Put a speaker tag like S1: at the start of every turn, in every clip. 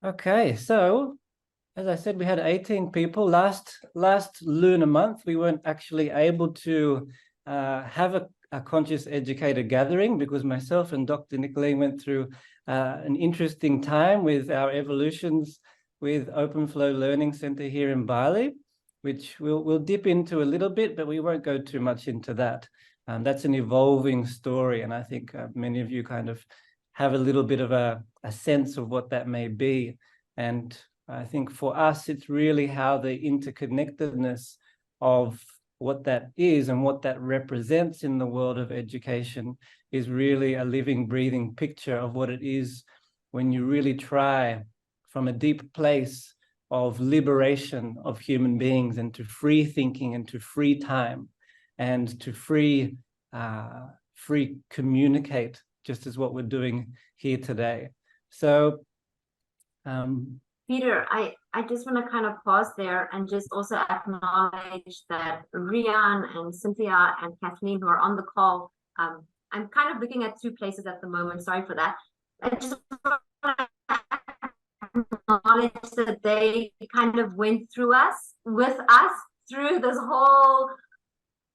S1: Okay, so as I said, we had 18 people. Last lunar month, we weren't actually able to have a conscious educator gathering because myself and Dr. Nicolene went through an interesting time with our evolutions with Open Flow Learning Center here in Bali, which we'll dip into a little bit, but we won't go too much into that. That's an evolving story, and I think many of you kind of have a little bit of a sense of what that may be. And I think for us, it's really how the interconnectedness of what that is and what that represents in the world of education is really a living, breathing picture of what it is when you really try from a deep place of liberation of human beings and to free thinking and to free time and to free communicate, just as what we're doing here today. So
S2: Peter, I just want to kind of pause there and just also acknowledge that Riaan and Sintya and Kathleen, who are on the call, I'm kind of looking at two places at the moment. Sorry for that. I just want to acknowledge that they kind of went through with us through this whole.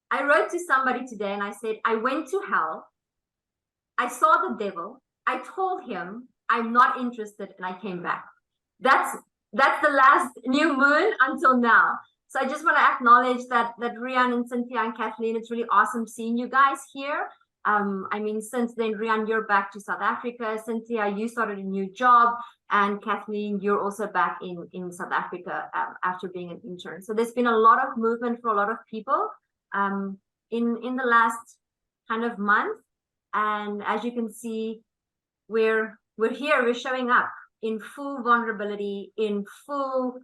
S2: I wrote to somebody today and I said, I went to hell. I saw the devil. I told him I'm not interested and I came back. That's the last new moon until now. So I just want to acknowledge that Riaan and Sintya and Kathleen, it's really awesome seeing you guys here. I mean, since then, Riaan, you're back to South Africa. Sintya, you started a new job. And Kathleen, you're also back in South Africa after being an intern. So there's been a lot of movement for a lot of people in the last kind of month. And as you can see, we're here, we're showing up in full vulnerability, in full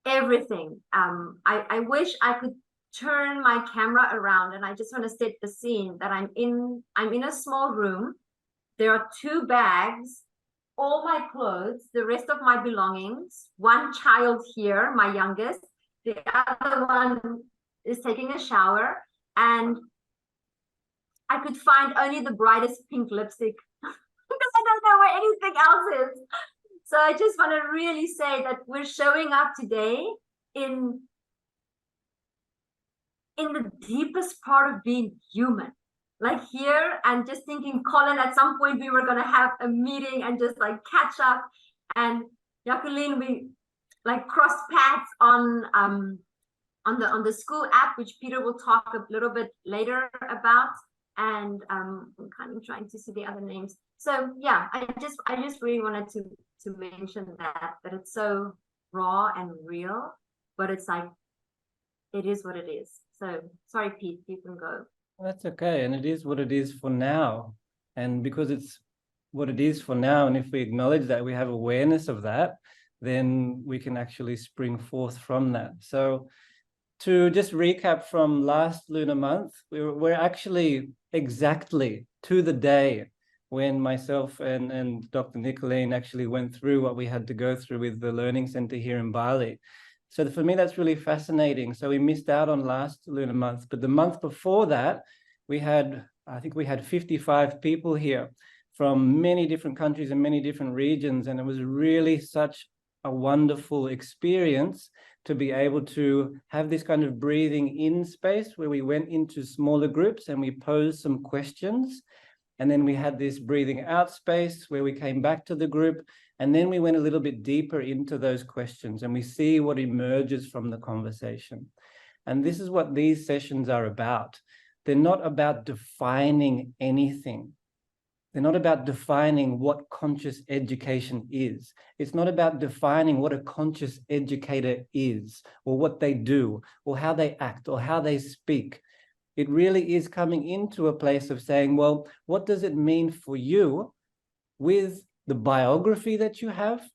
S2: everything. I wish I could turn my camera around, and I just want to set the scene that I'm in a small room. There are two bags, all my clothes, the rest of my belongings, one child here, my youngest, the other one is taking a shower, and I could find only the brightest pink lipstick because I don't know where anything else is. So I just want to really say that we're showing up today in the deepest part of being human. Like here, and just thinking, Colin, at some point we were going to have a meeting and just like catch up. And Jacolien, we like crossed paths on the school app, which Peter will talk a little bit later about. And I'm kind of trying to see the other names. So yeah, I just really wanted to mention that it's so raw and real, but it's like it is what it is. So sorry, Pete, you can go.
S1: That's okay, and it is what it is for now. And because it's what it is for now, and if we acknowledge that, we have awareness of that, then we can actually spring forth from that. So to just recap from last lunar month, we're actually exactly to the day when myself and Dr. Nicolene actually went through what we had to go through with the Learning Center here in Bali. So for me, that's really fascinating. So we missed out on last lunar month, but the month before that, I think we had 55 people here from many different countries and many different regions. And it was really such a wonderful experience to be able to have this kind of breathing in space where we went into smaller groups and we posed some questions. And then we had this breathing out space where we came back to the group. And then we went a little bit deeper into those questions and we see what emerges from the conversation. And this is what these sessions are about. They're not about defining anything. They're not about defining what conscious education is. It's not about defining what a conscious educator is or what they do or how they act or how they speak. It really is coming into a place of saying, well, what does it mean for you with the biography that you have,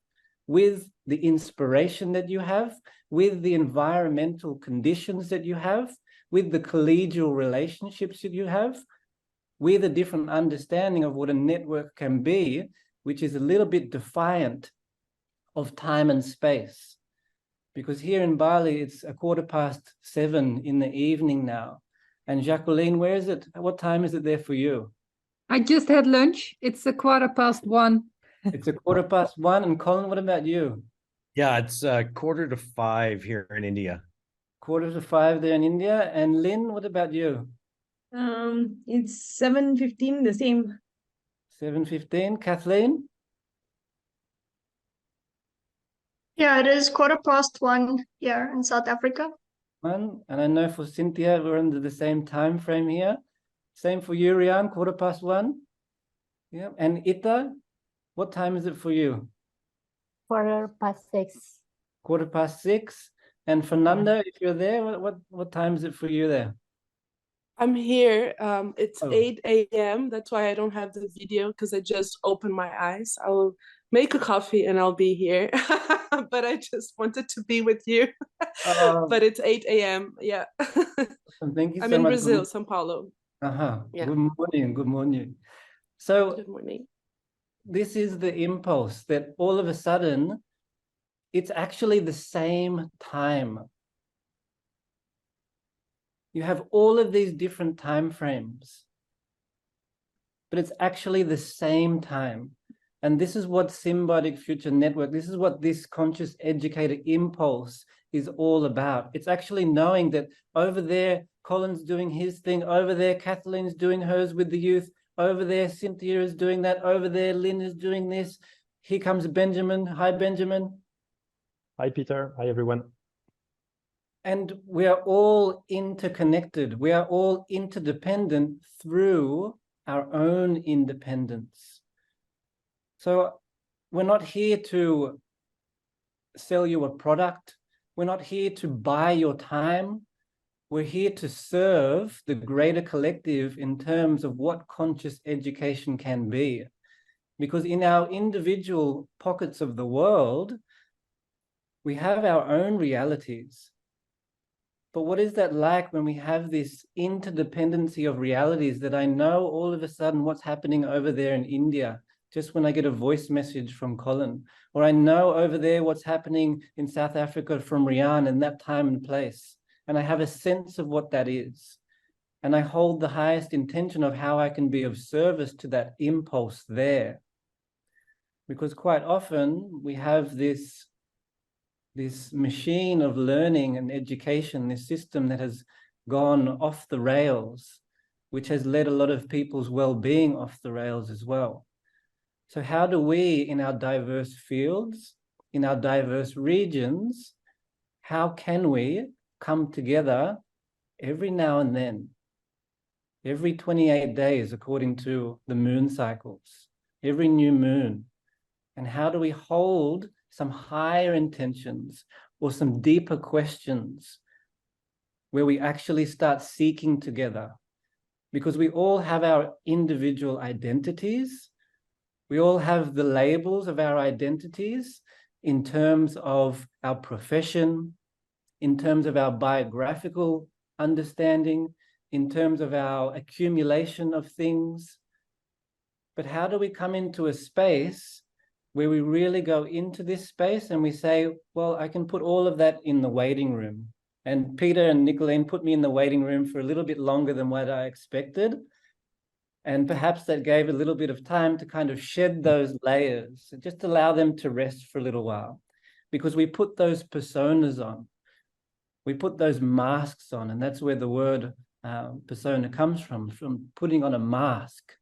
S1: with the inspiration that you have, with the environmental conditions that you have, with the collegial relationships that you have, with a different understanding of what a network can be, which is a little bit defiant of time and space. Because here in Bali, it's 7:15 in the evening now. And Jacolien, where is it? What time is it there for you?
S3: I just had lunch. It's 1:15.
S1: It's 1:15. And Colin, what about you?
S3: Yeah, it's 4:45 here in India.
S1: 4:45 there in India. And Lynn, what about you?
S4: It's 7:15, the same.
S1: 7:15. Kathleen?
S5: Yeah, it is 1:15 here in South Africa.
S1: And I know for Sintya, we're under the same time frame here. Same for you, Riaan, 1:15. Yeah. And Itha, what time is it for you?
S6: 6:15.
S1: 6:15. And Fernanda, if you're there, what time is it for you there?
S7: I'm here. It's
S1: Oh.
S7: 8 a.m. That's why I don't have the video, because I just opened my eyes. I'll make a coffee and I'll be here. But I just wanted to be with you. But it's 8 a.m. Yeah.
S1: Thank you so
S7: I'm in
S1: much.
S7: Brazil, São Paulo.
S1: Yeah.
S7: Yeah.
S1: Good morning. Good morning. So
S7: Good morning.
S1: this is the impulse that all of a sudden, it's actually the same time. You have all of these different time frames, but it's actually the same time. And this is what Symbiotic Future Network, this is what this conscious educator impulse is all about. It's actually knowing that over there, Colin's doing his thing, over there, Cathleen's doing hers with the youth, over there, Sintya is doing that, over there, Lynn is doing this. Here comes Benjamin. Hi, Benjamin.
S8: Hi, Peter. Hi, everyone.
S1: And we are all interconnected. We are all interdependent through our own independence. So we're not here to sell you a product. We're not here to buy your time. We're here to serve the greater collective in terms of what conscious education can be. Because in our individual pockets of the world, we have our own realities. But what is that like when we have this interdependency of realities that I know all of a sudden what's happening over there in India, just when I get a voice message from Colin, or I know over there what's happening in South Africa from Riaan in that time and place, and I have a sense of what that is. And I hold the highest intention of how I can be of service to that impulse there. Because quite often we have this machine of learning and education, this system that has gone off the rails, which has led a lot of people's well-being off the rails as well. So how do we, in our diverse fields, in our diverse regions, how can we come together every now and then, every 28 days, according to the moon cycles, every new moon? And how do we hold some higher intentions or some deeper questions where we actually start seeking together? Because we all have our individual identities. We all have the labels of our identities in terms of our profession, in terms of our biographical understanding, in terms of our accumulation of things. But how do we come into a space where we really go into this space and we say, well, I can put all of that in the waiting room. And Peter and Nicolene put me in the waiting room for a little bit longer than what I expected. And perhaps that gave a little bit of time to kind of shed those layers, and just allow them to rest for a little while. Because we put those personas on, we put those masks on, and that's where the word persona comes from putting on a mask.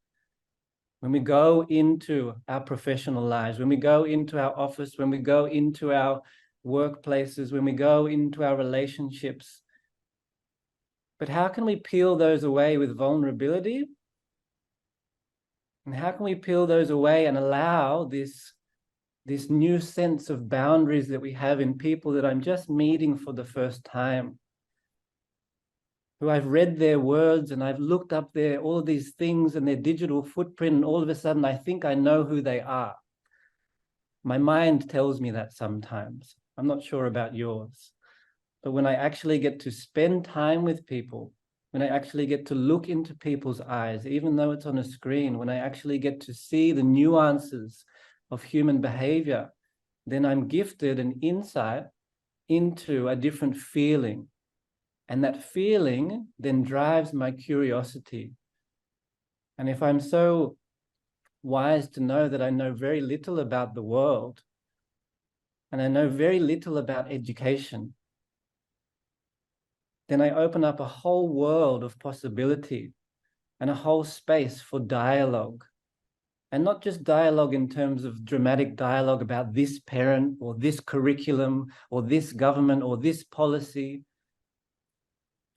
S1: When we go into our professional lives, when we go into our office, when we go into our workplaces, when we go into our relationships. But how can we peel those away with vulnerability? And how can we peel those away and allow this new sense of boundaries that we have in people that I'm just meeting for the first time, who I've read their words and I've looked up all of these things and their digital footprint, and all of a sudden I think I know who they are. My mind tells me that sometimes. I'm not sure about yours. But when I actually get to spend time with people, when I actually get to look into people's eyes, even though it's on a screen, when I actually get to see the nuances of human behavior, then I'm gifted an insight into a different feeling. And that feeling then drives my curiosity. And if I'm so wise to know that I know very little about the world, and I know very little about education, then I open up a whole world of possibility and a whole space for dialogue. And not just dialogue in terms of dramatic dialogue about this parent or this curriculum or this government or this policy.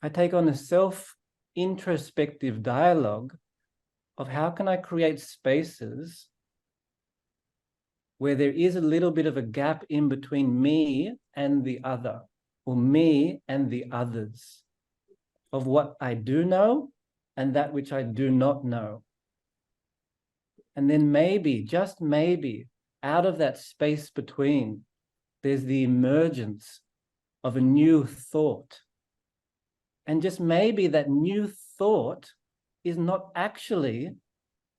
S1: I take on a self-introspective dialogue of how can I create spaces where there is a little bit of a gap in between me and the other, or me and the others, of what I do know and that which I do not know. And then maybe, just maybe, out of that space between, there's the emergence of a new thought. And just maybe that new thought is not actually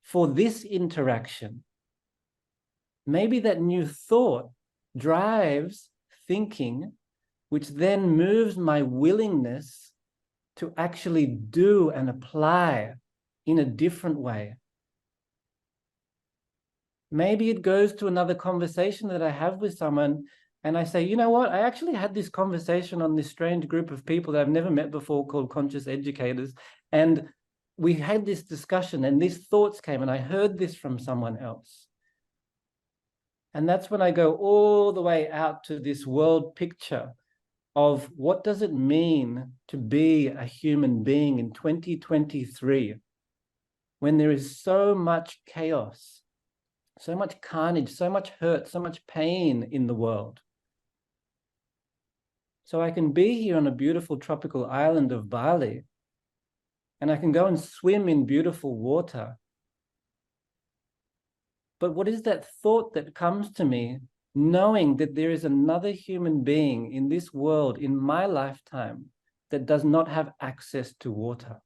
S1: for this interaction. Maybe that new thought drives thinking, which then moves my willingness to actually do and apply in a different way. Maybe it goes to another conversation that I have with someone and I say, you know what, I actually had this conversation on this strange group of people that I've never met before called conscious educators. And we had this discussion and these thoughts came and I heard this from someone else. And that's when I go all the way out to this world picture of what does it mean to be a human being in 2023, when there is so much chaos, so much carnage, so much hurt, so much pain in the world. So I can be here on a beautiful tropical island of Bali, and I can go and swim in beautiful water. But what is that thought that comes to me, knowing that there is another human being in this world, in my lifetime, that does not have access to water?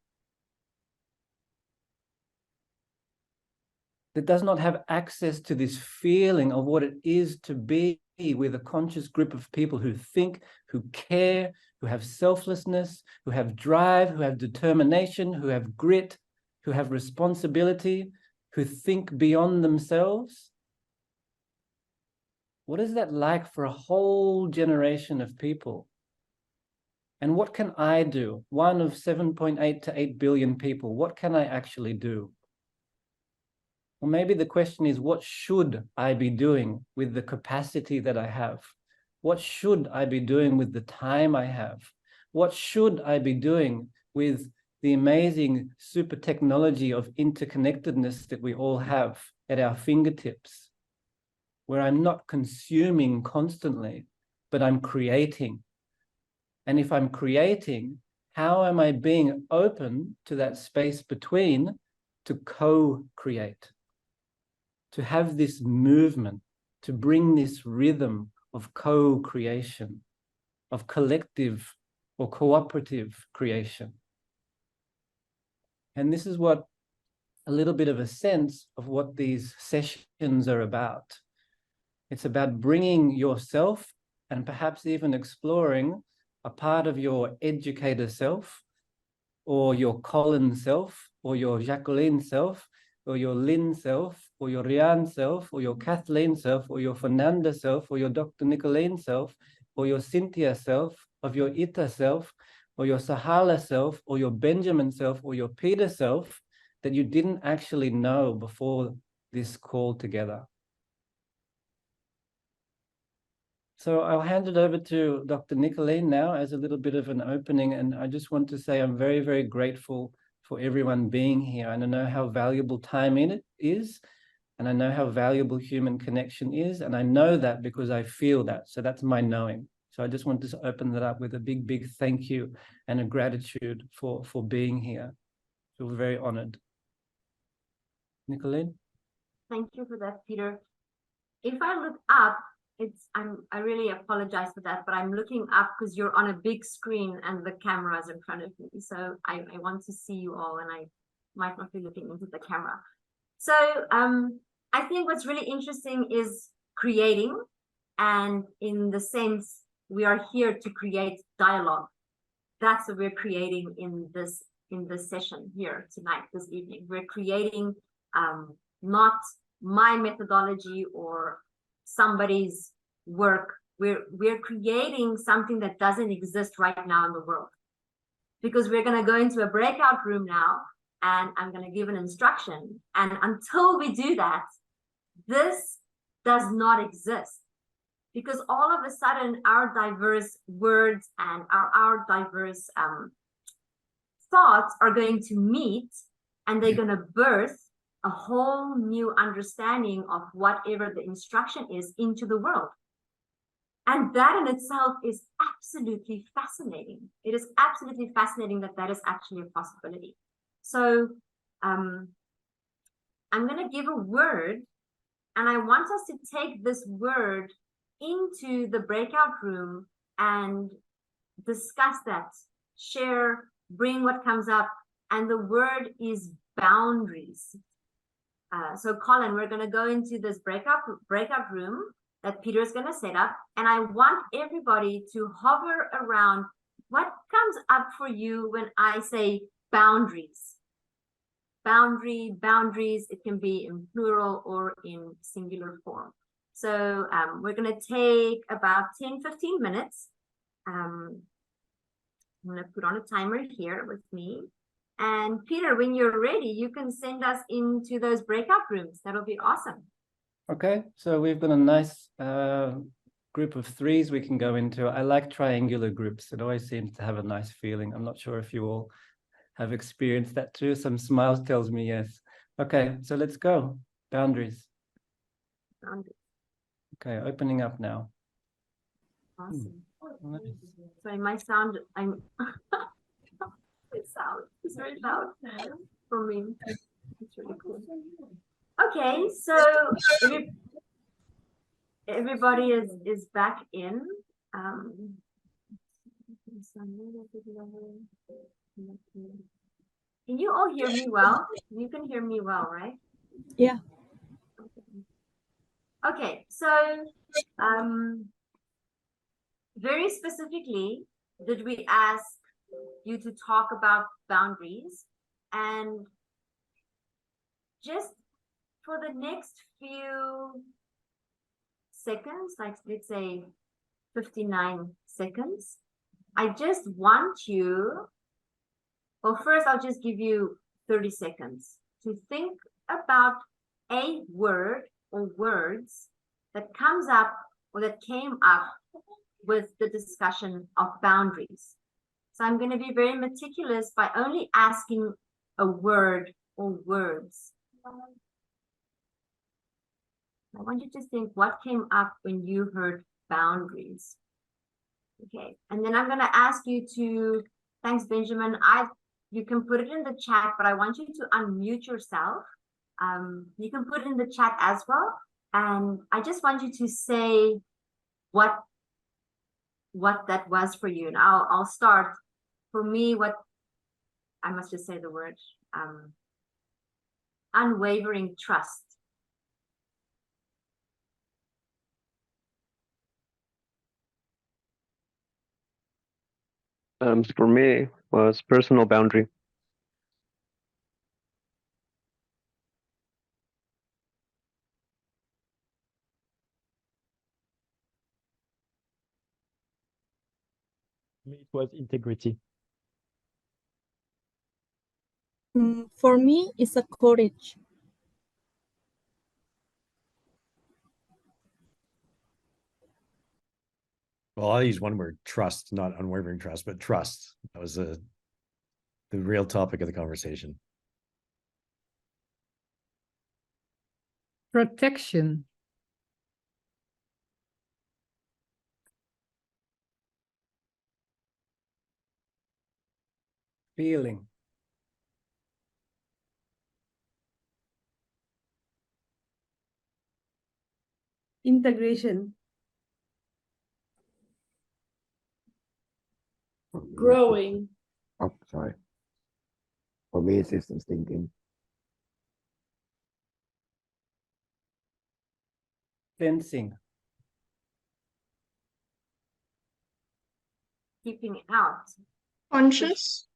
S1: That does not have access to this feeling of what it is to be with a conscious group of people who think, who care, who have selflessness, who have drive, who have determination, who have grit, who have responsibility, who think beyond themselves. What is that like for a whole generation of people? And what can I do? One of 7.8 to 8 billion people, what can I actually do? Well, maybe the question is, what should I be doing with the capacity that I have? What should I be doing with the time I have? What should I be doing with the amazing super technology of interconnectedness that we all have at our fingertips, where I'm not consuming constantly, but I'm creating? And if I'm creating, how am I being open to that space between to co-create? To have this movement, to bring this rhythm of co-creation, of collective or cooperative creation. And this is what a little bit of a sense of what these sessions are about. It's about bringing yourself and perhaps even exploring a part of your educator self, or your Colin self, or your Jacolien self, or your Lynn self, or your Riaan self, or your Kathleen self, or your Fernanda self, or your Dr. Nicolene self, or your Sintya self, of your Itha self, or your Sahala self, or your Benjamin self, or your Peter self, that you didn't actually know before this call together. So I'll hand it over to Dr. Nicolene now as a little bit of an opening. And I just want to say I'm very, very grateful for everyone being here. And I know how valuable time in it is. And I know how valuable human connection is. And I know that because I feel that. So that's my knowing. So I just want to open that up with a big, big thank you and a gratitude for being here. So we're very honored. Nicolene?
S2: Thank you for that, Peter. If I look up, I really apologize for that, but I'm looking up because you're on a big screen and the camera is in front of me. So I want to see you all, and I might not be looking into the camera. So I think what's really interesting is creating, and in the sense we are here to create dialogue. That's what we're creating in this session here tonight, this evening. We're creating not my methodology or somebody's work. We're creating something that doesn't exist right now in the world, because we're going to go into a breakout room now, and I'm going to give an instruction. And until we do that, this does not exist, because all of a sudden our diverse words and our diverse thoughts are going to meet, and they're going to birth a whole new understanding of whatever the instruction is into the world. And that in itself is absolutely fascinating. It is absolutely fascinating that that is actually a possibility. So I'm going to give a word, and I want us to take this word into the breakout room and discuss that, share, bring what comes up. And the word is boundaries. So Colin, we're going to go into this breakout room that Peter is going to set up. And I want everybody to hover around what comes up for you when I say boundaries. Boundaries, it can be in plural or in singular form. So we're going to take about 10-15 minutes. I'm going to put on a timer here with me. And Peter, when you're ready, you can send us into those breakout rooms. That'll be awesome.
S1: Okay, so we've got a nice group of threes we can go into. I like triangular groups. It always seems to have a nice feeling. I'm not sure if you all have experienced that too. Some smiles tells me yes. Okay, so let's go. Boundaries. Okay, opening up now.
S2: Awesome.
S1: Nice.
S2: Sorry, my sound, it's very loud for me. It's really cool. Okay, so everybody is back in. Can you all hear me well? You can hear me well, right?
S4: Yeah.
S2: Okay, so very specifically, did we ask you to talk about boundaries? And just for the next few seconds, like let's say 59 seconds, I just want you, well, first I'll just give you 30 seconds to think about a word or words that comes up or that came up with the discussion of boundaries. So I'm going to be very meticulous by only asking a word or words. I want you to think what came up when you heard boundaries. Okay, and then I'm going to ask you to, thanks Benjamin, you can put it in the chat, but I want you to unmute yourself. You can put it in the chat as well. And I just want you to say what that was for you. And I'll start. For me, what I must just say the word, unwavering trust.
S6: For me, was personal boundary.
S8: For me, it was integrity.
S9: For me, it's a courage.
S3: Well, I'll use one word, trust, not unwavering trust, but trust. That was the real topic of the conversation.
S10: Protection.
S1: Feeling.
S4: Integration.
S7: Growing.
S11: Oh, sorry. For me, it's systems thinking.
S1: Fencing.
S2: Keeping out.
S5: Conscious.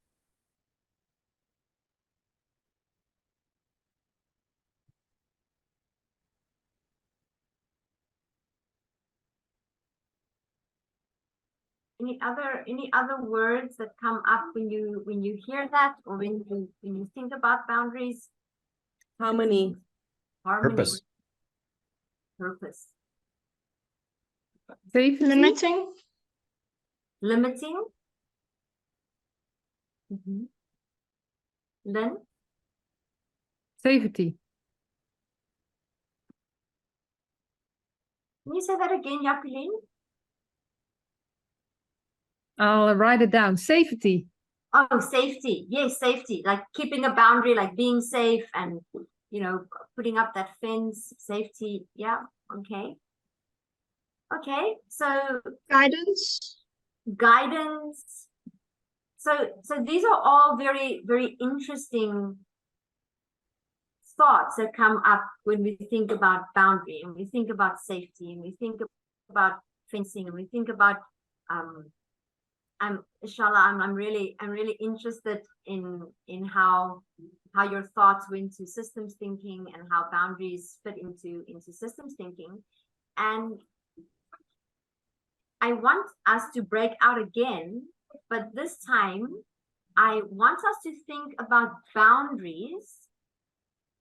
S2: any other words that come up when you hear that, or when you think about boundaries?
S7: Harmony.
S2: Harmony.
S3: Purpose.
S2: Purpose.
S5: Safety. Limiting.
S2: Limiting. Lynn?
S10: Safety.
S2: Can you say that again, Jacolien?
S10: I'll write it down. Safety.
S2: Oh, safety. Yes, safety. Like keeping a boundary, like being safe and, putting up that fence, safety. Yeah. Okay. Okay. So
S5: Guidance.
S2: Guidance. So these are all very, very interesting thoughts that come up when we think about boundary, and we think about safety, and we think about fencing, and we think about Sahala, I'm really interested in how your thoughts went to systems thinking and how boundaries fit into systems thinking. And I want us to break out again, but this time I want us to think about boundaries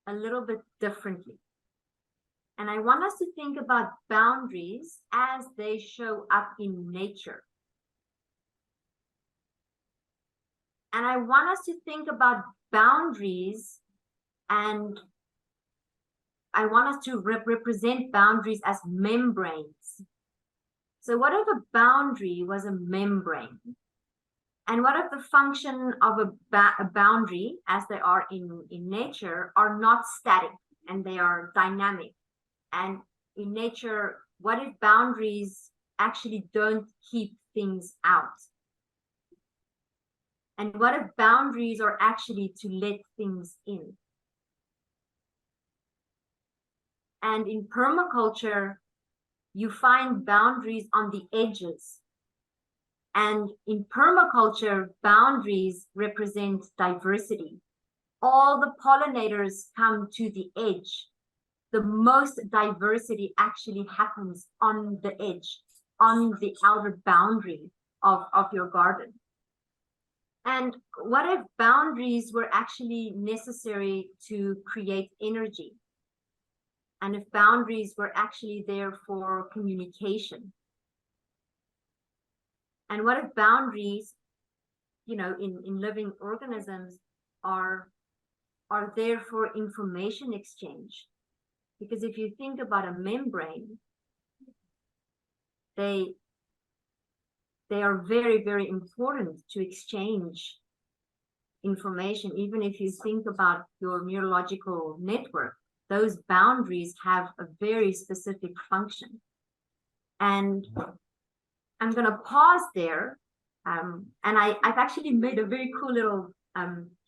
S2: a little bit differently. And I want us to think about boundaries as they show up in nature. And I want us to think about boundaries, and I want us to represent boundaries as membranes. So what if a boundary was a membrane? And what if the function of a boundary, as they are in nature, are not static and they are dynamic? And in nature, what if boundaries actually don't keep things out? And what if boundaries are actually to let things in? And in permaculture, you find boundaries on the edges. And in permaculture, boundaries represent diversity. All the pollinators come to the edge. The most diversity actually happens on the edge, on the outer boundary of your garden. And what if boundaries were actually necessary to create energy? And if boundaries were actually there for communication? And what if boundaries, in living organisms are there for information exchange? Because if you think about a membrane, they are very, very important to exchange information. Even if you think about your neurological network, those boundaries have a very specific function. And I'm going to pause there. And I've actually made a very cool little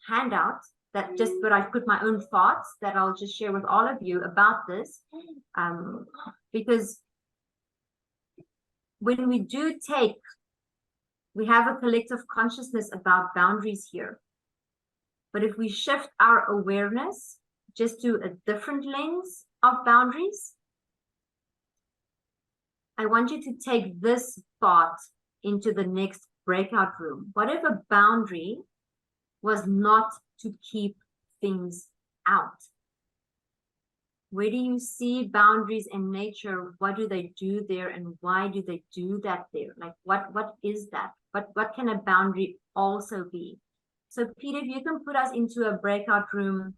S2: handout that just where I've put my own thoughts that I'll just share with all of you about this. Because when we have a collective consciousness about boundaries here. But if we shift our awareness just to a different lens of boundaries, I want you to take this thought into the next breakout room. What if a boundary was not to keep things out? Where do you see boundaries in nature? What do they do there, and why do they do that there? Like what is that? What can a boundary also be? So Peter, if you can put us into a breakout room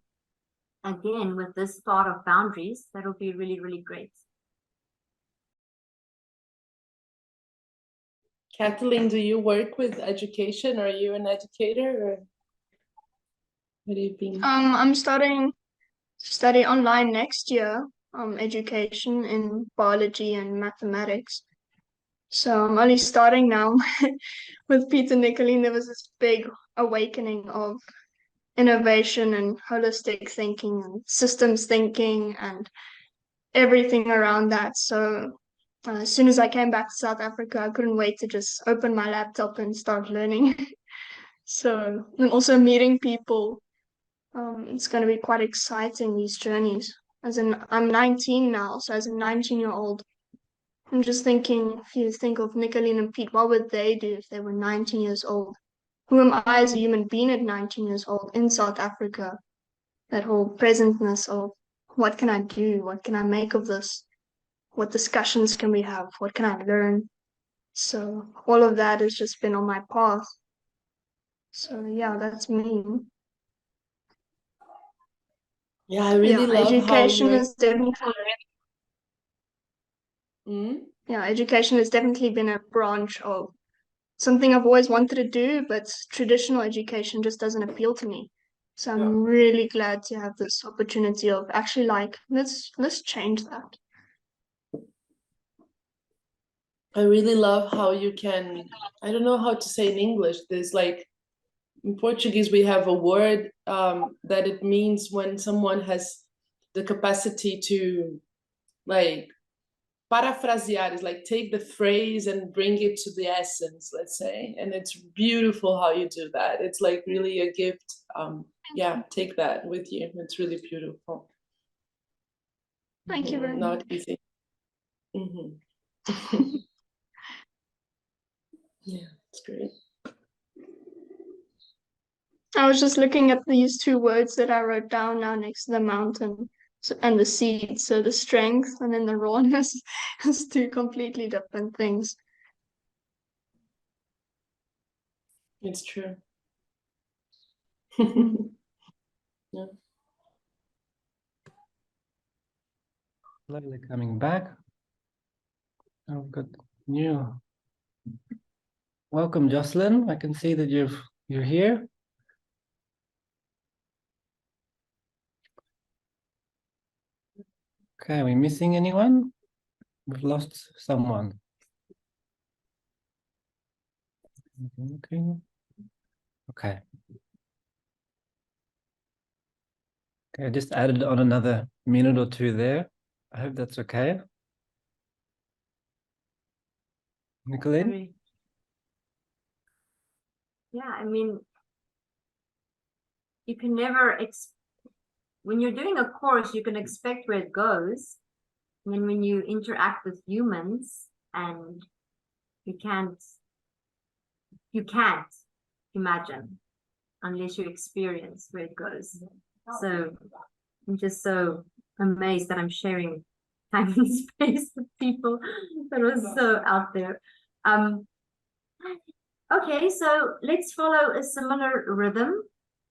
S2: again with this thought of boundaries, that would be really, really great.
S7: Kathleen, do you work with education? Are you an educator, or what do you think?
S5: I'm study online next year, education in biology and mathematics. So I'm only starting now. With Peter and Nicolene, there was this big awakening of innovation and holistic thinking and systems thinking and everything around that. So as soon as I came back to South Africa, I couldn't wait to just open my laptop and start learning. So, and also meeting people. It's going to be quite exciting, these journeys. I'm 19 now, so as a 19-year-old, I'm just thinking, if you think of Nicolene and Pete, what would they do if they were 19 years old? Who am I as a human being at 19 years old in South Africa? That whole presentness of what can I do? What can I make of this? What discussions can we have? What can I learn? So all of that has just been on my path. So yeah, that's me.
S7: Yeah, I really love how
S5: education
S7: you're.
S5: is definitely education has definitely been a branch of something I've always wanted to do, but traditional education just doesn't appeal to me. So I'm really glad to have this opportunity of actually like let's change that.
S7: I really love how you can, I don't know how to say in English, there's like, in Portuguese, we have a word that it means when someone has the capacity to like paraphrasiar, is like take the phrase and bring it to the essence, let's say. And it's beautiful how you do that. It's like really a gift. Yeah, take that with you. It's really beautiful.
S5: Thank you very much.
S7: Not easy. Yeah, it's great.
S5: I was just looking at these two words that I wrote down now next to the mountain and the seed. So the strength and then the rawness is two completely different things.
S7: It's true. Yeah.
S1: Slowly coming back. Oh, good. New. Welcome, Jossyellen. I can see that you're here. Okay, are we missing anyone? We've lost someone. Okay. Okay, I just added on another minute or two there. I hope that's okay. Nicolene?
S2: Yeah, I mean, you can never, when you're doing a course, you can expect where it goes. And then when you interact with humans and you can't imagine unless you experience where it goes. So I'm just so amazed that I'm sharing time and space with people that was so out there. Okay, so let's follow a similar rhythm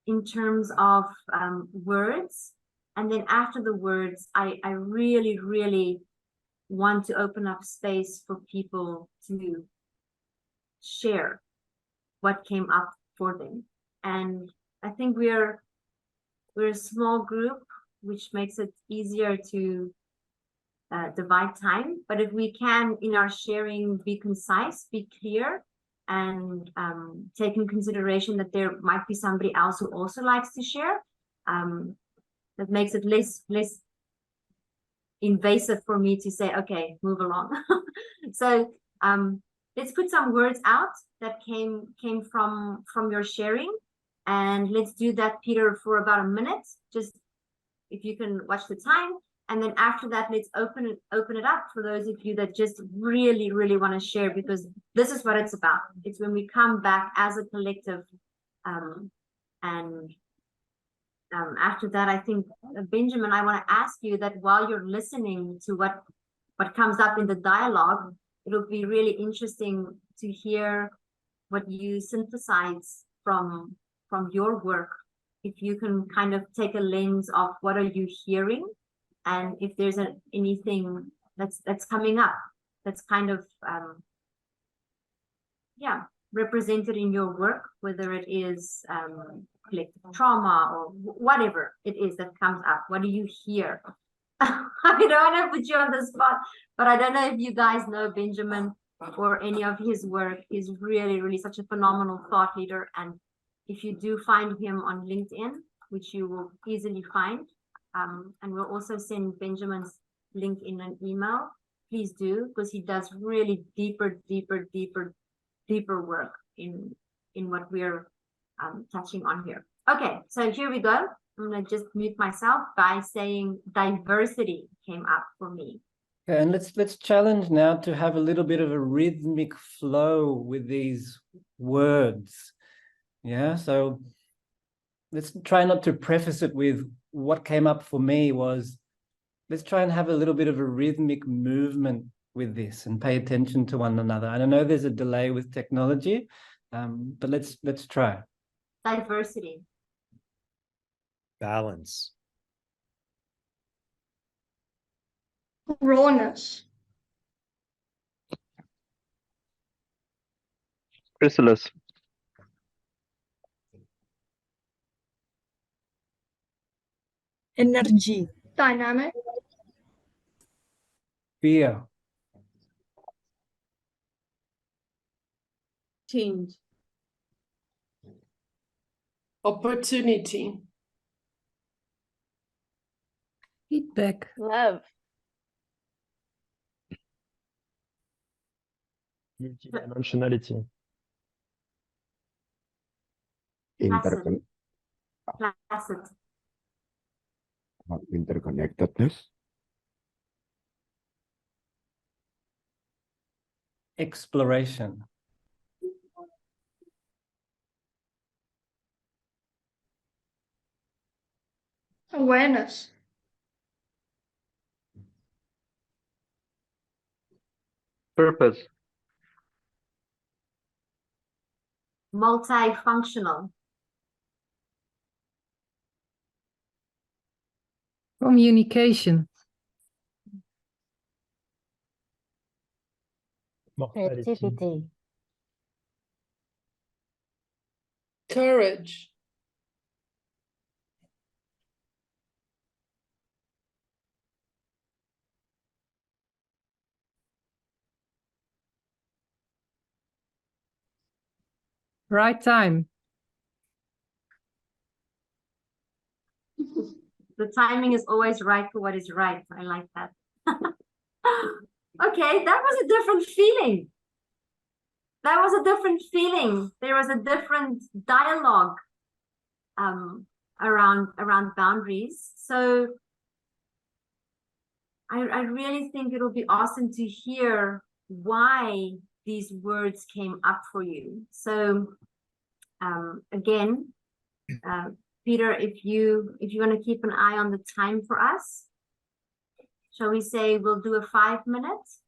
S2: in terms of words. And then after the words, I really, really want to open up space for people to share what came up for them. And I think we're a small group, which makes it easier to divide time. But if we can, in our sharing, be concise, be clear, and take in consideration that there might be somebody else who also likes to share, that makes it less invasive for me to say, okay, move along. So let's put some words out that came from your sharing, and let's do that, Peter, for about a minute. Just if you can watch the time, and then after that, let's open it up for those of you that just really, really want to share, because this is what it's about. It's when we come back as a collective, and after that, I think, Benjamin, I want to ask you that while you're listening to what comes up in the dialogue, it'll be really interesting to hear what you synthesize from your work. If you can kind of take a lens of what are you hearing, and if there's anything that's coming up that's kind of represented in your work, whether it is collective trauma or whatever it is that comes up. What do you hear? I don't want to put you on the spot, but I don't know if you guys know Benjamin or any of his work. He's really, really such a phenomenal thought leader. And if you do find him on LinkedIn, which you will easily find, and we'll also send Benjamin's link in an email, please do, because he does really deeper work in what we're touching on here. Okay, so here we go. I'm gonna just mute myself by saying diversity came up for me.
S1: Okay, and let's challenge now to have a little bit of a rhythmic flow with these words. Yeah, so let's try not to preface it with what came up for me was, let's try and have a little bit of a rhythmic movement with this and pay attention to one another. And I know there's a delay with technology, but let's try.
S2: Diversity.
S3: Balance.
S5: Rawness.
S6: Chrysalis.
S9: Energy.
S5: Dynamic.
S1: Fear.
S4: Change.
S7: Opportunity.
S10: Feedback.
S12: Love.
S8: Multidimensionality.
S11: Intercon
S2: Placid.
S11: interconnectedness.
S1: Exploration.
S5: Awareness.
S6: Purpose.
S2: Multifunctional.
S10: Communication.
S8: Mortality.
S12: Creativity.
S7: Courage.
S10: Right time.
S2: The timing is always right for what is right. I like that. Okay, that was a different feeling. That was a different feeling. There was a different dialogue around boundaries. So I really think it'll be awesome to hear why these words came up for you. So again, Peter, if you want to keep an eye on the time for us, shall we say we'll do a 5 minutes?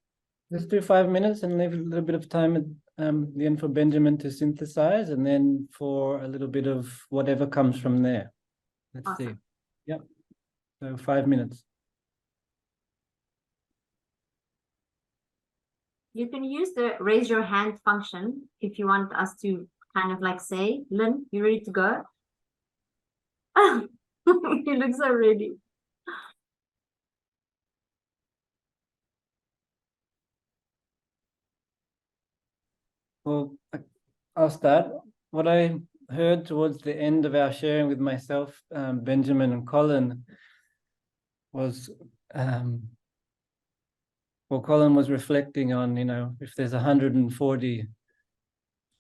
S1: Let's do 5 minutes and leave a little bit of time at the end for Benjamin to synthesize, and then for a little bit of whatever comes from there. Let's see. Yep. So 5 minutes.
S2: You can use the raise your hand function if you want us to kind of like say, Lynn, you ready to go? You look so ready.
S1: Well, I'll start. What I heard towards the end of our sharing with myself, Benjamin and Colin, was, well, Colin was reflecting on, if there's 140,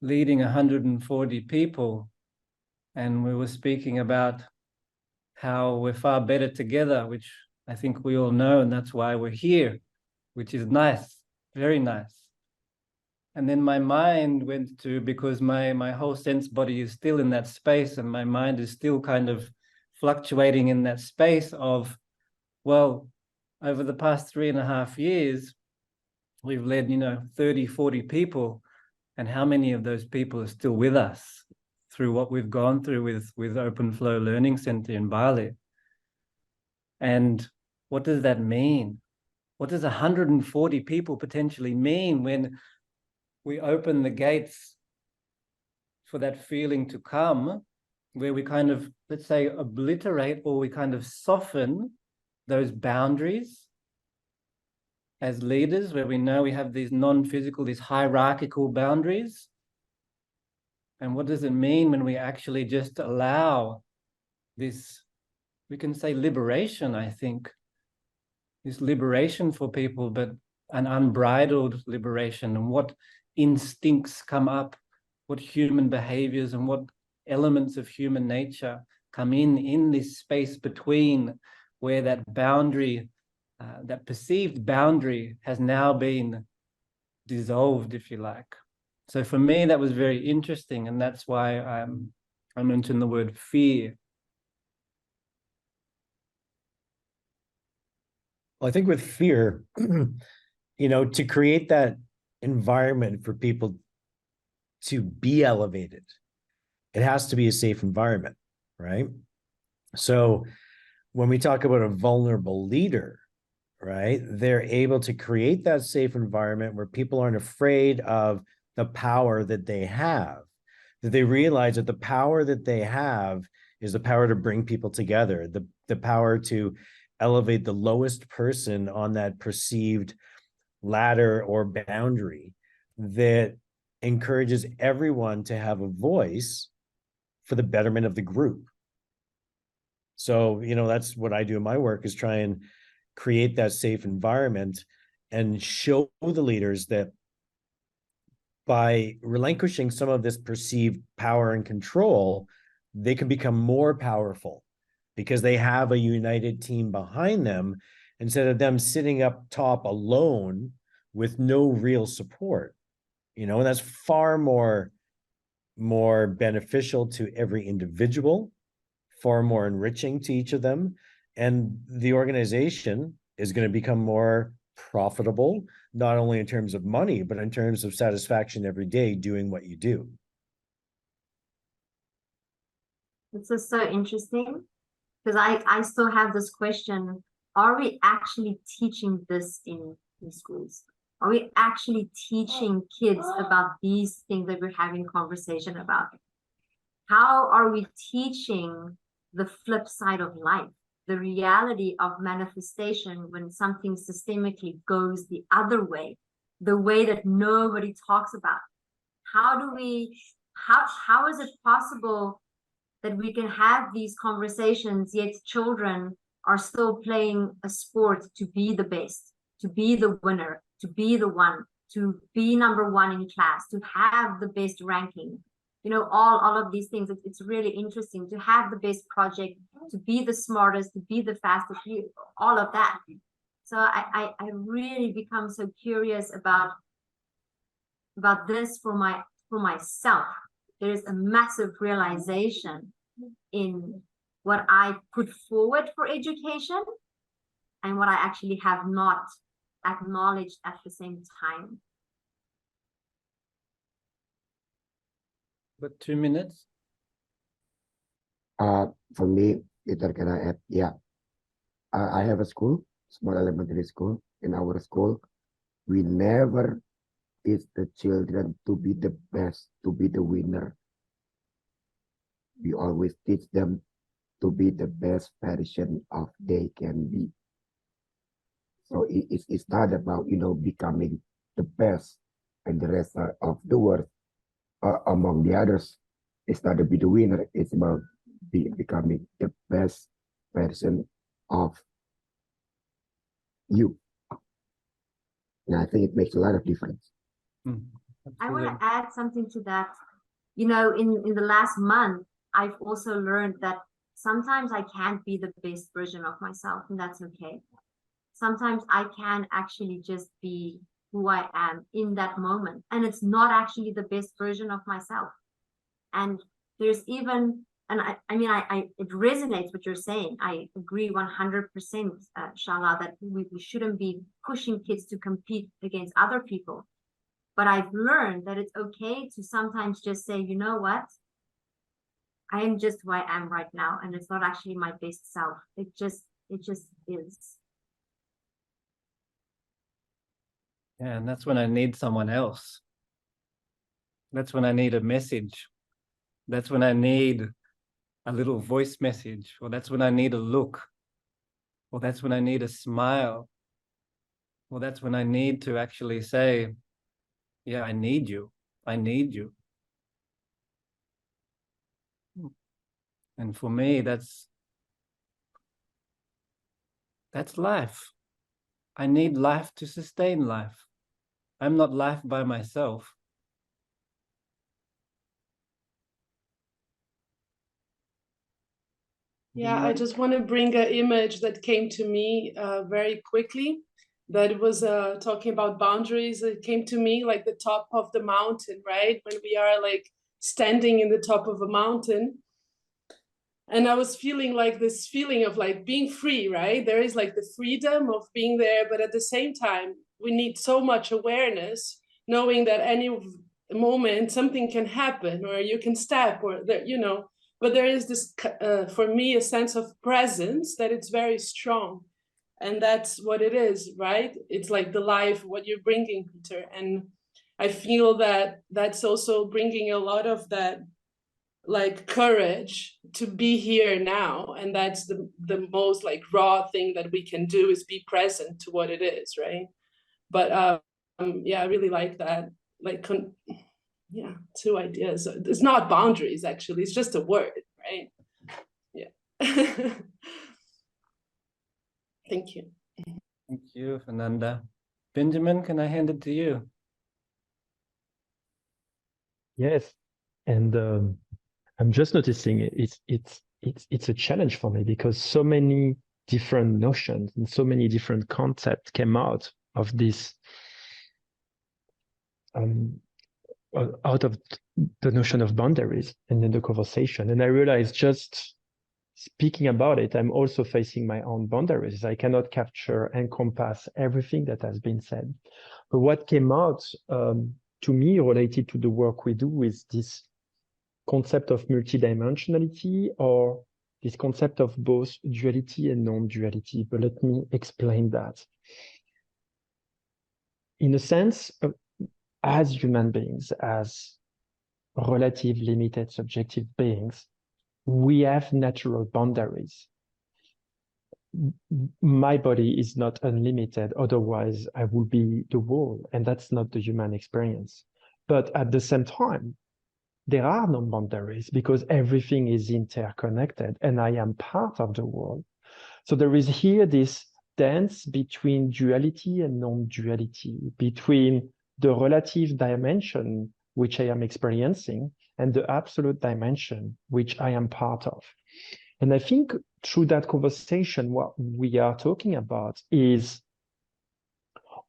S1: leading 140 people, and we were speaking about how we're far better together, which I think we all know, and that's why we're here, which is nice, very nice. And then my mind went to, because my whole sense body is still in that space, and my mind is still kind of fluctuating in that space of, well, over the past 3.5 years, we've led, 30, 40 people, and how many of those people are still with us through what we've gone through with Open Flow Learning Center in Bali? And what does that mean? What does 140 people potentially mean when we open the gates for that feeling to come, where we kind of, let's say, obliterate, or we kind of soften those boundaries as leaders, where we know we have these non-physical, these hierarchical boundaries? And what does it mean when we actually just allow this, we can say liberation, I think, this liberation for people, but an unbridled liberation, and what instincts come up, what human behaviors and what elements of human nature come in this space between, where that boundary that perceived boundary has now been dissolved, if you like. So for me, that was very interesting, and that's why I mentioned the word fear.
S3: Well, I think with fear, you know, to create that environment for people to be elevated, it has to be a safe environment, right? So when we talk about a vulnerable leader, right, they're able to create that safe environment where people aren't afraid of the power that they have, that they realize that the power that they have is the power to bring people together, the power to elevate the lowest person on that perceived ladder or boundary, that encourages everyone to have a voice for the betterment of the group. So, you know, that's what I do in my work, is try and create that safe environment and show the leaders that by relinquishing some of this perceived power and control, they can become more powerful because they have a united team behind them, instead of them sitting up top alone with no real support. You know, and that's far more beneficial to every individual, far more enriching to each of them. And the organization is going to become more profitable, not only in terms of money, but in terms of satisfaction every day doing what you do.
S2: This is so interesting, because I still have this question: are we actually teaching this in schools? Are we actually teaching kids about these things that we're having conversation about? How are we teaching the flip side of life, the reality of manifestation when something systemically goes the other way, the way that nobody talks about? How is it possible that we can have these conversations, yet children are still playing a sport to be the best, to be the winner, to be the one, to be number one in class, to have the best ranking, you know, all of these things. It's really interesting to have the best project, to be the smartest, to be the fastest, all of that. So I really become so curious about this for myself. There is a massive realization in what I put forward for education and what I actually have not acknowledged at the same time.
S1: But 2 minutes.
S11: For me, Peter, can I add? Yeah. I have a school, small elementary school. In our school, we never teach the children to be the best, to be the winner. We always teach them to be the best version of they can be. So it's not about, you know, becoming the best and the rest of the world among the others. It's not to be the winner. It's about becoming the best version of you. And I think it makes a lot of difference.
S2: I want to add something to that. You know, in the last month, I've also learned that sometimes I can't be the best version of myself, and that's okay. Sometimes I can actually just be who I am in that moment, and it's not actually the best version of myself. And there's even, and it resonates what you're saying. I agree 100%, Sahala, that we shouldn't be pushing kids to compete against other people. But I've learned that it's okay to sometimes just say, you know what? I am just who I am right now, and it's not actually my best self. It just is.
S1: Yeah, and that's when I need someone else. That's when I need a message. That's when I need a little voice message, or that's when I need a look, or that's when I need a smile, or that's when I need to actually say, yeah, I need you. I need you. And for me, that's life. I need life to sustain life. I'm not life by myself.
S7: Yeah, I just want to bring an image that came to me very quickly. That was talking about boundaries. It came to me like the top of the mountain, right? When we are like standing in the top of a mountain. And I was feeling like this feeling of like being free, right? There is like the freedom of being there, but at the same time, we need so much awareness, knowing that any moment something can happen, or you can step, or that, you know, but there is this, for me, a sense of presence that it's very strong. And that's what it is, right? It's like the life, what you're bringing, Peter. And I feel that that's also bringing a lot of that, like, courage to be here now. And that's the most like raw thing that we can do, is be present to what it is, right? But yeah, I really like that. Like, yeah, two ideas. It's not boundaries, actually. It's just a word, right? Yeah. Thank you.
S1: Thank you, Fernanda. Benjamin, can I hand it to you?
S8: Yes, and I'm just noticing it's a challenge for me, because so many different notions and so many different concepts came out of this, out of the notion of boundaries and in the conversation. And I realized, just speaking about it, I'm also facing my own boundaries. I cannot capture, encompass everything that has been said. But what came out to me related to the work we do is this concept of multidimensionality, or this concept of both duality and non-duality. But let me explain that. In a sense, as human beings, as relative, limited, subjective beings, we have natural boundaries. My body is not unlimited, otherwise I would be the wall, and that's not the human experience. But at the same time, there are no boundaries, because everything is interconnected and I am part of the world. So there is here this dance between duality and non-duality, between the relative dimension which I am experiencing and the absolute dimension which I am part of. And I think through that conversation, what we are talking about is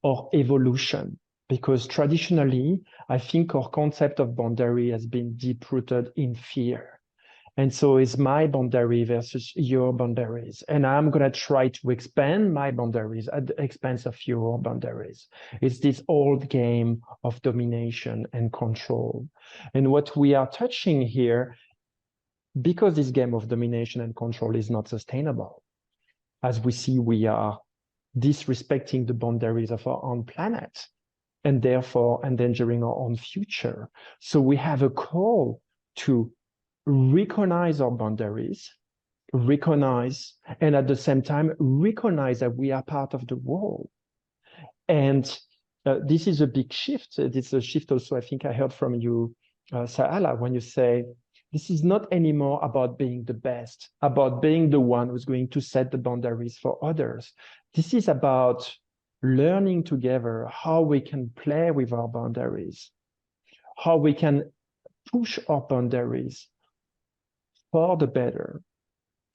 S8: our evolution, because traditionally, I think our concept of boundary has been deep-rooted in fear. And so it's my boundary versus your boundaries. And I'm going to try to expand my boundaries at the expense of your boundaries. It's this old game of domination and control. And what we are touching here, because this game of domination and control is not sustainable, as we see, we are disrespecting the boundaries of our own planet, and therefore endangering our own future. So we have a call to recognize our boundaries, and at the same time, recognize that we are part of the world. And this is a big shift. It's a shift also, I think I heard from you, Sahala, when you say, this is not anymore about being the best, about being the one who's going to set the boundaries for others. This is about learning together how we can play with our boundaries, how we can push our boundaries for the better,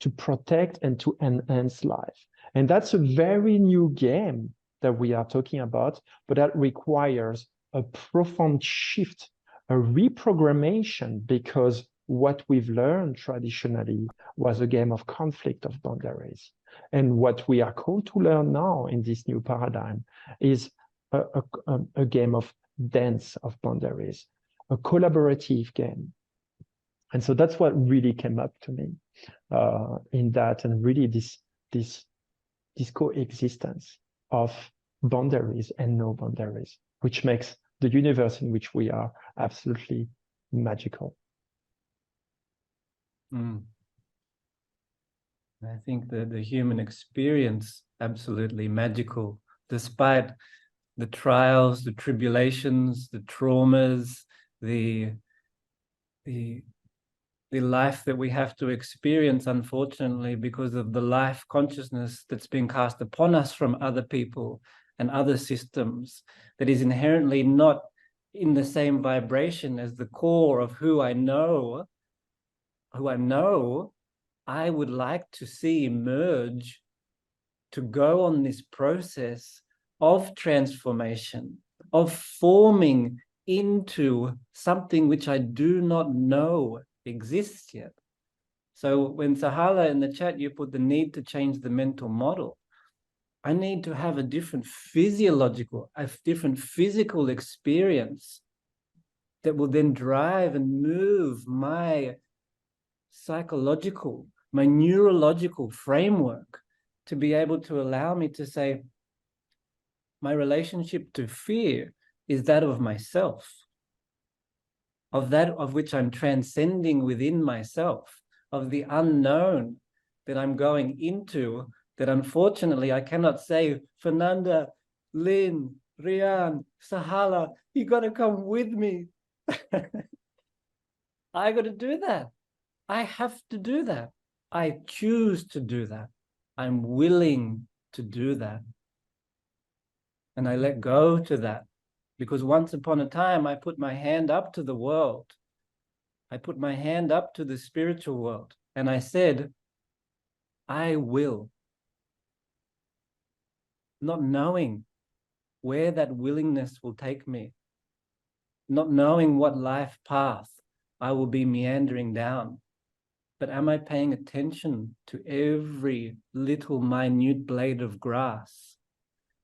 S8: to protect and to enhance life. And that's a very new game that we are talking about, but that requires a profound shift, a reprogrammation, because what we've learned traditionally was a game of conflict of boundaries. And what we are called to learn now in this new paradigm is a game of dance of boundaries, a collaborative game. And so that's what really came up to me in that, and really this coexistence of boundaries and no boundaries, which makes the universe in which we are absolutely magical.
S1: I think the human experience, absolutely magical, despite the trials, the tribulations, the traumas, the life that we have to experience, unfortunately, because of the life consciousness that's being cast upon us from other people and other systems, that is inherently not in the same vibration as the core of who I know I would like to see emerge to go on this process of transformation, of forming into something which I do not know exists yet. So when Sahala in the chat, you put the need to change the mental model. I need to have a different physical experience that will then drive and move my psychological, my neurological framework to be able to allow me to say, my relationship to fear is that of myself, of that of which I'm transcending within myself, of the unknown that I'm going into, that unfortunately I cannot say, Fernanda, Lynn, Riaan, Sahala, you got to come with me. I got to do that. I have to do that. I choose to do that. I'm willing to do that. And I let go to that. Because once upon a time, I put my hand up to the world. I put my hand up to the spiritual world. And I said, I will. Not knowing where that willingness will take me. Not knowing what life path I will be meandering down. But am I paying attention to every little minute blade of grass?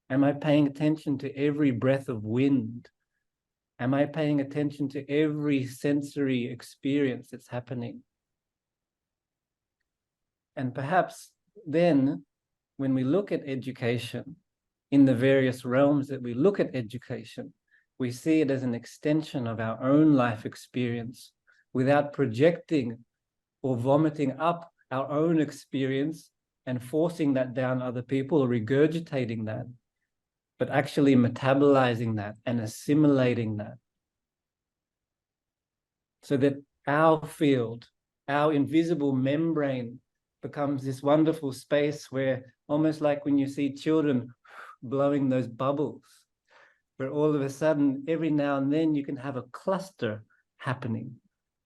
S1: Am I paying attention to every breath of wind? Am I paying attention to every sensory experience that's happening? And perhaps then, when we look at education, in the various realms that we look at education, we see it as an extension of our own life experience without projecting or vomiting up our own experience and forcing that down other people or regurgitating that, but actually metabolizing that and assimilating that. So that our field, our invisible membrane becomes this wonderful space where, almost like when you see children blowing those bubbles, where all of a sudden, every now and then you can have a cluster happening.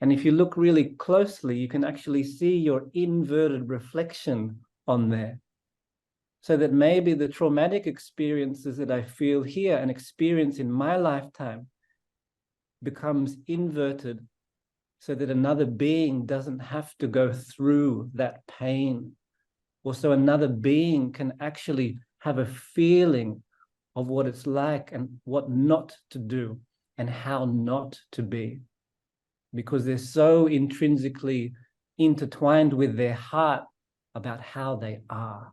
S1: And if you look really closely, you can actually see your inverted reflection on there. So that maybe the traumatic experiences that I feel here and experience in my lifetime becomes inverted so that another being doesn't have to go through that pain. Or so another being can actually have a feeling of what it's like and what not to do and how not to be. Because they're so intrinsically intertwined with their heart about how they are.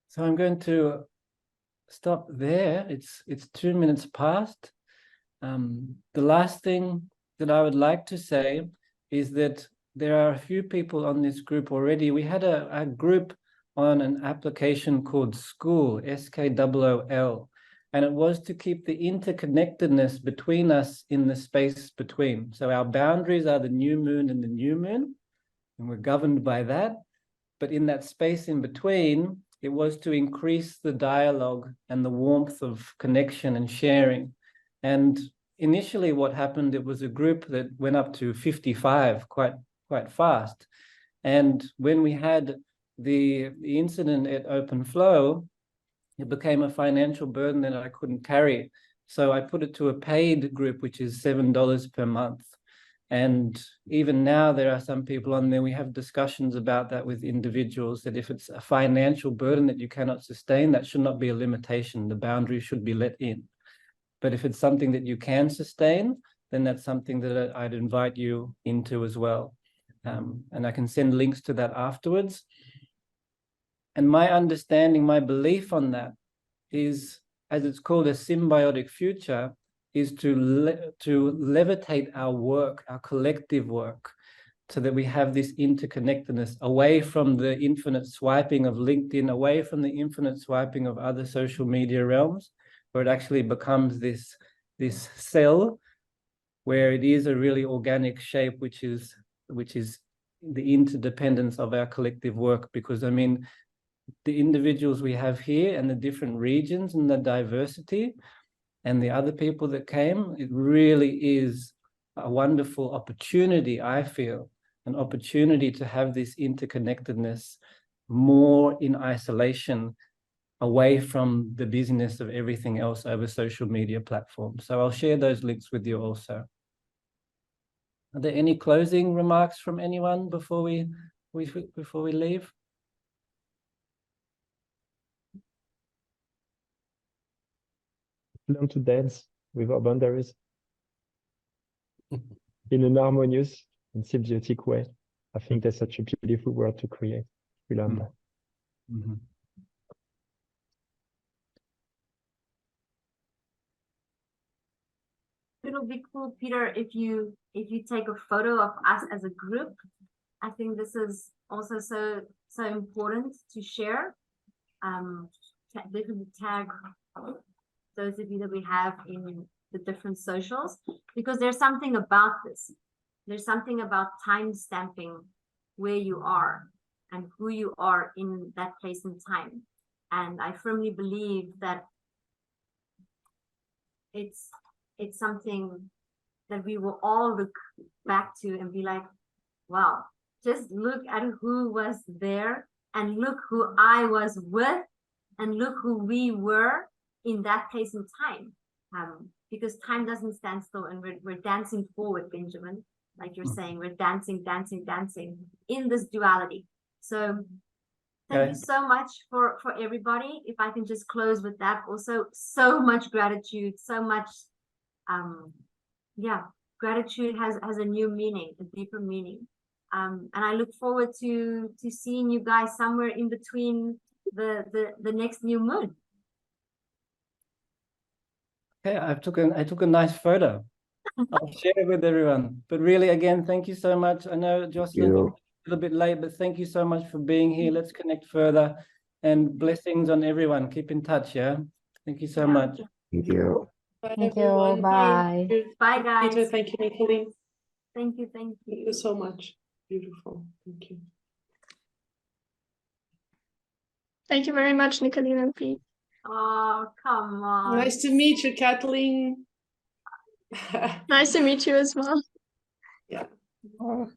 S1: So I'm going to stop there. It's 2 minutes past. The last thing that I would like to say is that there are a few people on this group already. We had a group on an application called School, SKOOL, and it was to keep the interconnectedness between us in the space between. So our boundaries are the new moon and the new moon, and we're governed by that. But in that space in between, it was to increase the dialogue and the warmth of connection and sharing. And initially what happened, it was a group that went up to 55 quite fast. And when we had the incident at Open Flow, it became a financial burden that I couldn't carry. So I put it to a paid group, which is $7 per month. And even now there are some people on there, we have discussions about that with individuals, that if it's a financial burden that you cannot sustain, that should not be a limitation. The boundary should be let in. But if it's something that you can sustain, then that's something that I'd invite you into as well. And I can send links to that afterwards. And my understanding, my belief on that is, as it's called a symbiotic future, is to levitate our work, our collective work, so that we have this interconnectedness away from the infinite swiping of LinkedIn, away from the infinite swiping of other social media realms, where it actually becomes this cell where it is a really organic shape, which is the interdependence of our collective work. Because I mean, the individuals we have here and the different regions and the diversity and the other people that came, it really is a wonderful opportunity, I feel, an opportunity to have this interconnectedness more in isolation, away from the busyness of everything else over social media platforms. So I'll share those links with you also. Are there any closing remarks from anyone before we leave?
S8: Learn to dance with our boundaries in an harmonious and symbiotic way. I think that's such a beautiful word to create. We learn that.
S1: Mm-hmm.
S2: It'll be cool, Peter, if you take a photo of us as a group. I think this is also so important to share. Definitely tag those of you that we have in the different socials, because there's something about this. There's something about time stamping where you are and who you are in that place and time. And I firmly believe that it's something that we will all look back to and be like, wow, just look at who was there and look who I was with and look who we were in that place and time. Because time doesn't stand still, and we're dancing forward, Benjamin, like you're saying, we're dancing in this duality. So thank you so much for everybody. If I can just close with that, also so much gratitude, so much gratitude has a new meaning, a deeper meaning. And I look forward to seeing you guys somewhere in between the next new moon.
S1: Okay, I took a nice photo. I'll share it with everyone. But really, again, thank you so much. I know Jossyellen a little bit late, but thank you so much for being here. Let's connect further, and blessings on everyone. Keep in touch, yeah? Thank you so much.
S11: Thank you.
S7: Bye,
S2: Thank
S7: everyone.
S2: you. Bye. Bye, guys.
S7: Peter, thank you, Nicolene.
S2: Thank you.
S7: Thank you so much. Beautiful. Thank you.
S5: Thank you very much, Nicolene and Pete.
S2: Oh, come on.
S7: Nice to meet you, Kathleen.
S5: Nice to meet you as well.
S7: Yeah.
S11: Oh.